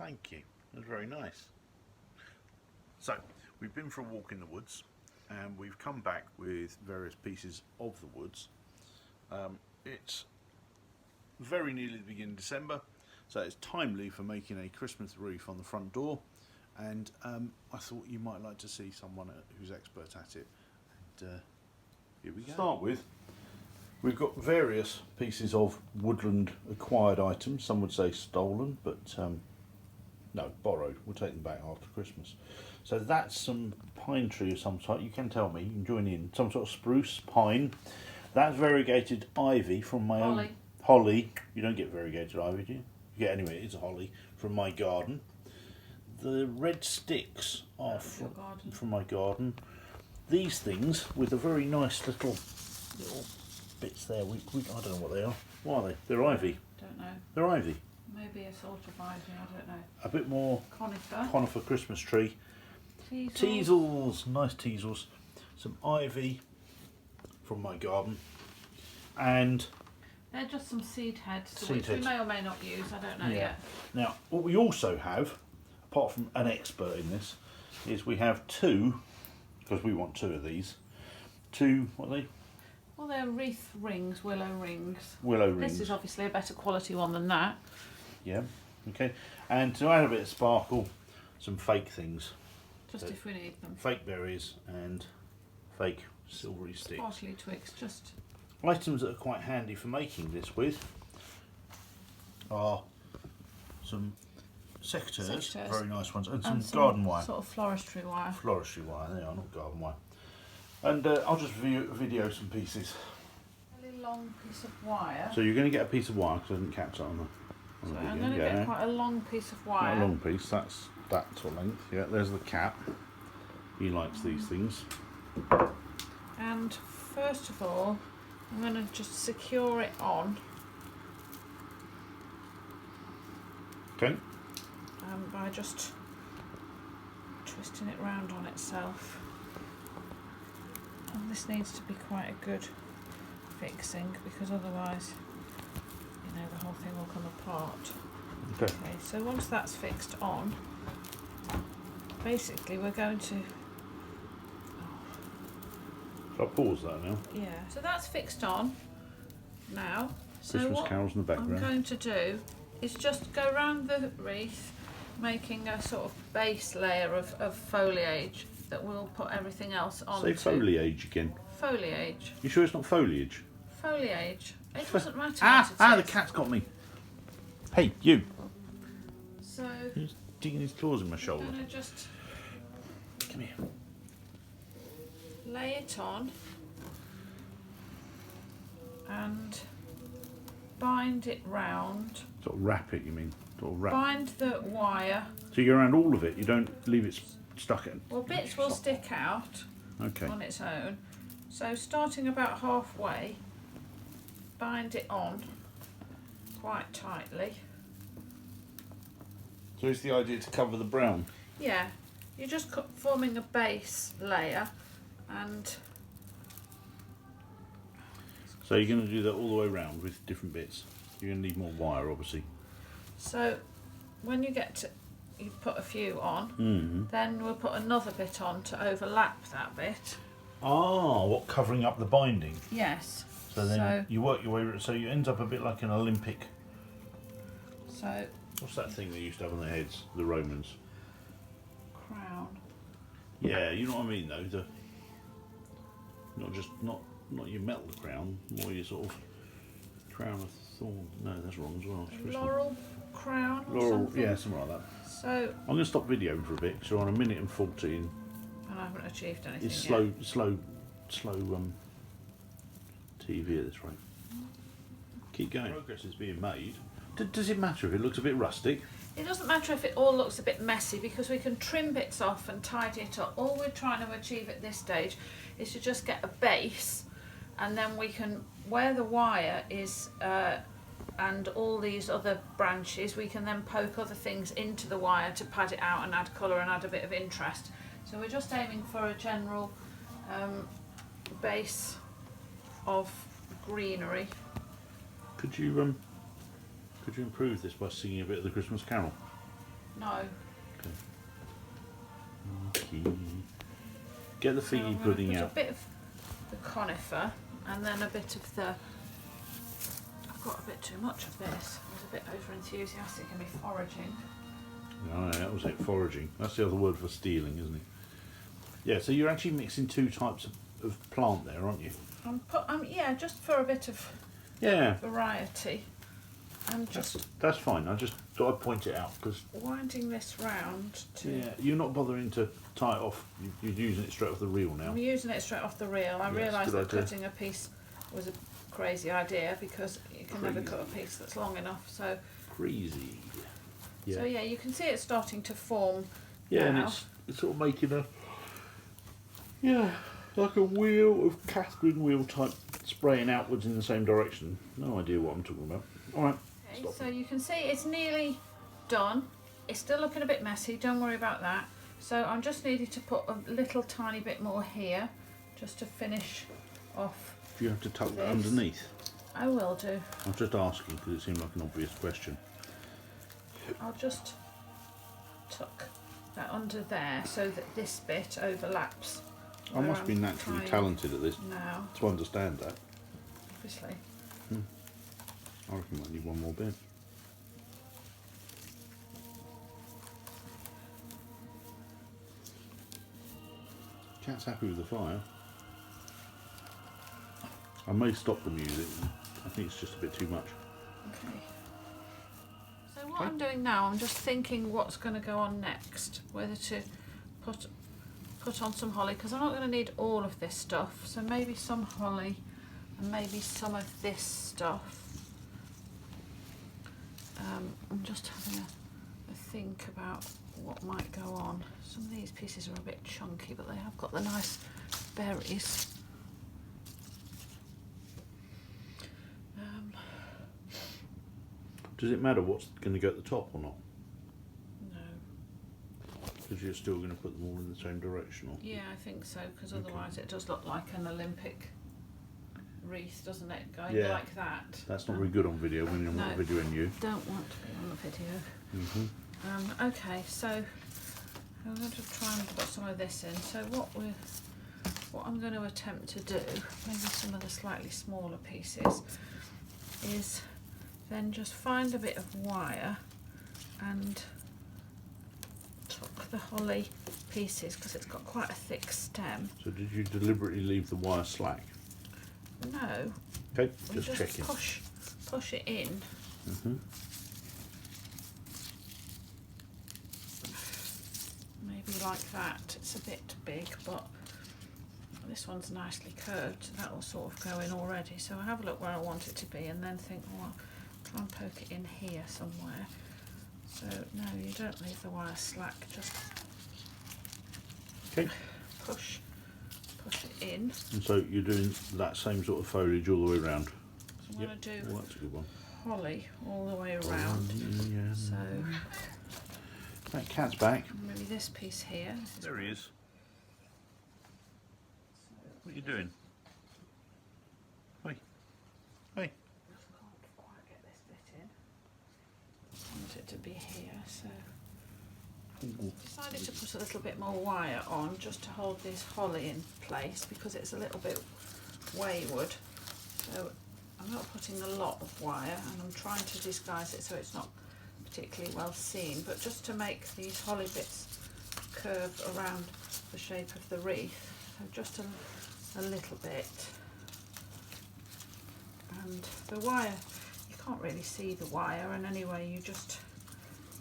thank you. It was very nice. So, we've been for a walk in the woods and we've come back with various pieces of the woods. It's very nearly the beginning of December, so it's timely for making a Christmas wreath on the front door, and I thought you might like to see someone who's expert at it. And, here we go. To start with, we've got various pieces of woodland acquired items. Some would say stolen, but no, borrowed. We'll take them back after Christmas. So that's some pine tree of some sort. You can tell me, you can join in. Some sort of spruce, pine. That's variegated ivy from my own. Holly. You don't get variegated ivy, do you? You get, anyway, it's a holly from my garden. The red sticks are from my garden. These things with a very nice little bits there. I don't know what they are. What are they? They're ivy. Don't know. They're ivy. Maybe a sort of ivy, I don't know. A bit more conifer Christmas tree. Teasels, nice teasels. Some ivy from my garden. And they're just some seed heads, which we may or may not use, I don't know yet. Now, what we also have, apart from an expert in this, is we have two, because we want two of these, what are they? Well, they're wreath rings, willow rings. Willow rings. This is obviously a better quality one than that. Yeah, okay. And to add a bit of sparkle, some fake things. Just if we need them. Fake berries and fake silvery sticks. Sparkly twigs, just... Items that are quite handy for making this with are some secateurs, very nice ones, and some garden wire. Sort of floristry wire. Floristry wire, they are, not garden wire. And I'll just video some pieces. A really long piece of wire. So you're going to get a piece of wire, because I didn't catch that on the So video. I'm going to get quite a long piece of wire. Not a long piece, that's that sort of length. Yeah, there's the cat. He likes these things. And first of all, I'm going to just secure it on. Okay. By just twisting it round on itself. And this needs to be quite a good fixing, because otherwise, you know, the whole thing will come apart. Okay. So once that's fixed on, basically we're going to... Shall I pause that now? Yeah, so that's fixed on now. So Christmas what carols in the background. I'm going to do is just go around the wreath, making a sort of base layer of foliage that we'll put everything else on. Say foliage again. Foliage. You sure it's not foliage? Foliage. It doesn't matter the cat's got me. Hey, you. So He's digging his claws in my shoulder. I'm going to just Come here. lay it on and bind it round. Sort of wrap it, you mean? Sort of wrap. Bind the wire. So you go around all of it, you don't leave it stuck in? Well, bits will stick out on its own. So starting about halfway, bind it on quite tightly. So is the idea to cover the brown? Yeah, you're just forming a base layer, and so you're going to do that all the way around with different bits. You're going to need more wire, obviously. So when you get to, you put a few on, then we'll put another bit on to overlap that bit. Ah, what, covering up the binding? Yes. So then you work your way, so you end up a bit like an Olympic. So. What's that thing they used to have on their heads, the Romans? Crown. Yeah, you know what I mean though. Not you metal crown, more your sort of crown of thorns. No, that's wrong as well. Laurel crown. Or Laurel, something. yeah, something like that. So I'm going to stop videoing for a bit because we're on 1 minute and 14. And I haven't achieved anything It's yet. slow TV at this rate. Keep going. Progress is being made. Does it matter if it looks a bit rustic? It doesn't matter if it all looks a bit messy, because we can trim bits off and tidy it up. All we're trying to achieve at this stage is to just get a base, and then we can, where the wire is and all these other branches, we can then poke other things into the wire to pad it out and add colour and add a bit of interest. So we're just aiming for a general base of greenery. Could you improve this by singing a bit of the Christmas carol? No. Okay. Get the So I'm figgy gonna pudding put out. a bit of the conifer and then a bit of the. I've got a bit too much of this. I was a bit over enthusiastic in my foraging. Oh, that was it, foraging. That's the other word for stealing, isn't it? Yeah, so you're actually mixing two types of plant there, aren't you? Yeah, just for a bit of Yeah, variety. I'm just that's fine. I just thought I'd point it out because winding this round to. yeah, you're not bothering to tie it off. You're using it straight off the reel now. I'm using it straight off the reel. I Yes, realised good that idea. cutting a piece was a crazy idea because you can never cut a Crazy. piece that's long enough. So Crazy. Yeah. yeah, you can see it starting to form. Yeah, and now. it's sort of making a like a wheel of Catherine wheel type spraying outwards in the same direction. No idea what I'm talking about. All right. Okay, Stop. so you can see it's nearly done. It's still looking a bit messy, don't worry about that. So I'm just needing to put a little tiny bit more here just to finish off. Do you have to tuck that This. underneath? I will do. I'm just asking because it seemed like an obvious question. I'll just tuck that under there so that this bit overlaps. I where must be I'm naturally trying talented at this now, to understand that. obviously. I reckon I need one more bit. Cat's happy with the fire. I may stop the music. I think it's just a bit too much. Okay. So what I'm doing now, I'm just thinking what's going to go on next. Whether to put on some holly, because I'm not going to need all of this stuff. So maybe some holly and maybe some of this stuff. I'm just having a think about what might go on. Some of these pieces are a bit chunky, but they have got the nice berries. Does it matter what's going to go at the top or not? No. Because you're still going to put them all in the same direction. Or? Yeah, I think so, because Okay. otherwise it does look like an Olympic wreath, doesn't it? Going Yeah. like that. That's not very good on video when you're No. not videoing you. Don't want to be on the video. Mm-hmm. Okay, so I'm going to try and put some of this in. So what I'm going to attempt to do, maybe some of the slightly smaller pieces, is then just find a bit of wire and tuck the holly pieces, because it's got quite a thick stem. So did you deliberately leave the wire slack? No, Okay, we just checking. push it in. Mm-hmm. Maybe like that. It's a bit big, but this one's nicely curved, so that will sort of go in already. So I have a look where I want it to be and then think, well, I'll try and poke it in here somewhere. So no, you don't leave the wire slack, just Okay. push it in. And so you're doing that same sort of foliage all the way around. So I'm going to do Well, that's a good one. holly all the way around. Yeah. So That cat's back. maybe this piece here. There he is. What are you doing? Hey. Hey. Just can't quite get this bit in. I want it to be here, so decided to put a little bit more wire on just to hold this holly in place because it's a little bit wayward. So I'm not putting a lot of wire, and I'm trying to disguise it so it's not particularly well seen, but just to make these holly bits curve around the shape of the wreath. So just a little bit. And the wire, you can't really see the wire, and anyway you just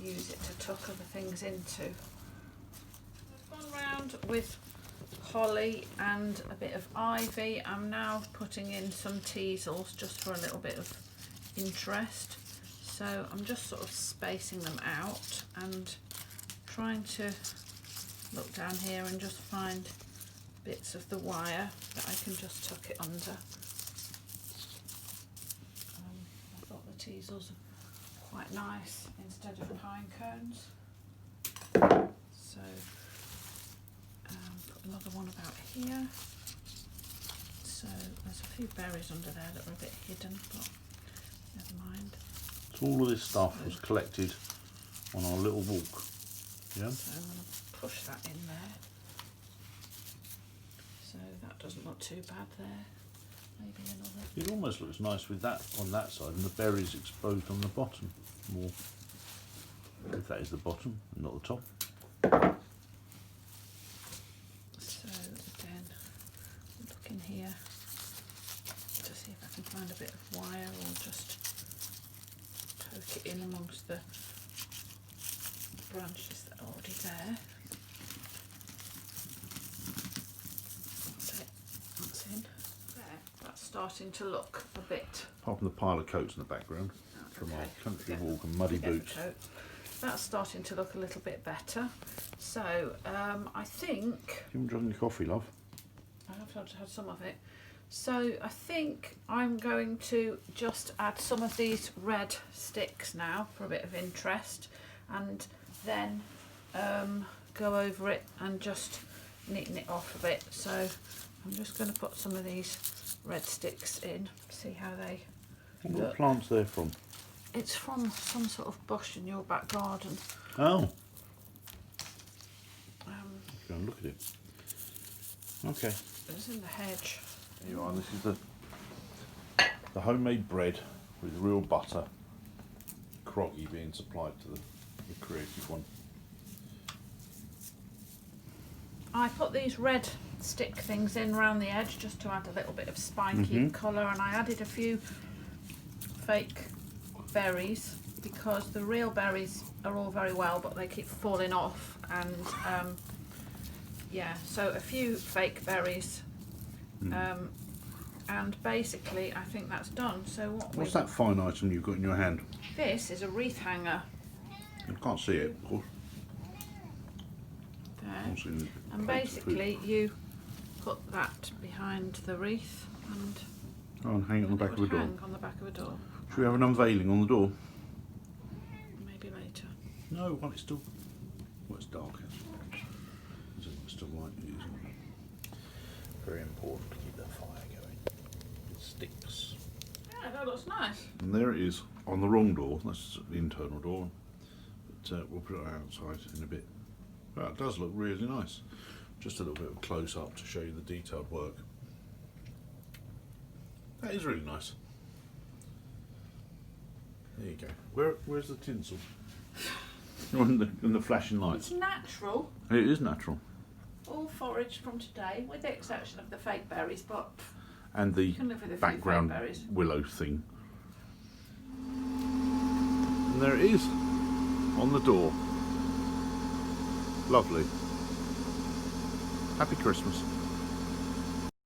use it to tuck other things into. I've gone round with holly and a bit of ivy. I'm now putting in some teasels just for a little bit of interest. So I'm just sort of spacing them out and trying to look down here and just find bits of the wire that I can just tuck it under. I thought the teasels are quite nice instead of pine cones. So put another one about here. So there's a few berries under there that are a bit hidden, but never mind. So all of this stuff was collected on our little walk Yeah. So I'm going to push that in there. So that doesn't look too bad there. Maybe another. It almost looks nice with that on that side and the berries exposed on the bottom. More, if that is the bottom, and not the top. So again, look in here to see if I can find a bit of wire or just poke it in amongst the branches that are already there. That's it. That's in. There. That's starting to look a bit. Apart from the pile of coats in the background from our country walk and muddy boots. That's starting to look a little bit better. So I think. You haven't drunk your coffee, love? I have had some of it. So I think I'm going to just add some of these red sticks now for a bit of interest, and then go over it and just neaten it off a bit. So I'm just going to put some of these red sticks in, see how they What look. plant's there from? It's from some sort of bush in your back garden. Oh. Go and look at it. Okay. It's in the hedge. There you are. This is the homemade bread with real butter. Croggy being supplied to the creative one. I put these red stick things in around the edge just to add a little bit of spiky colour, and I added a few fake berries because the real berries are all very well, but they keep falling off, and yeah, so a few fake berries, and basically I think that's done. So What's that fine item you've got in your hand? This is a wreath hanger. You can't see it, of course. There. And basically you put that behind the wreath and hang it on the back of a door. hang on the back of a door. Should we have an unveiling on the door? Maybe later. No, while it's still. Well, it's dark. It's still light. It is very important to keep that fire going. It sticks. Yeah, that looks nice. And there it is on the wrong door. That's the internal door. But we'll put it outside in a bit. Well, it does look really nice. Just a little bit of close up to show you the detailed work. That is really nice. There you go. Where's the tinsel? in the flashing lights. It's natural. It is natural. All foraged from today, with the exception of the fake berries, but And the you can live with a few background fake berries. willow thing. And there it is on the door. Lovely. Happy Christmas.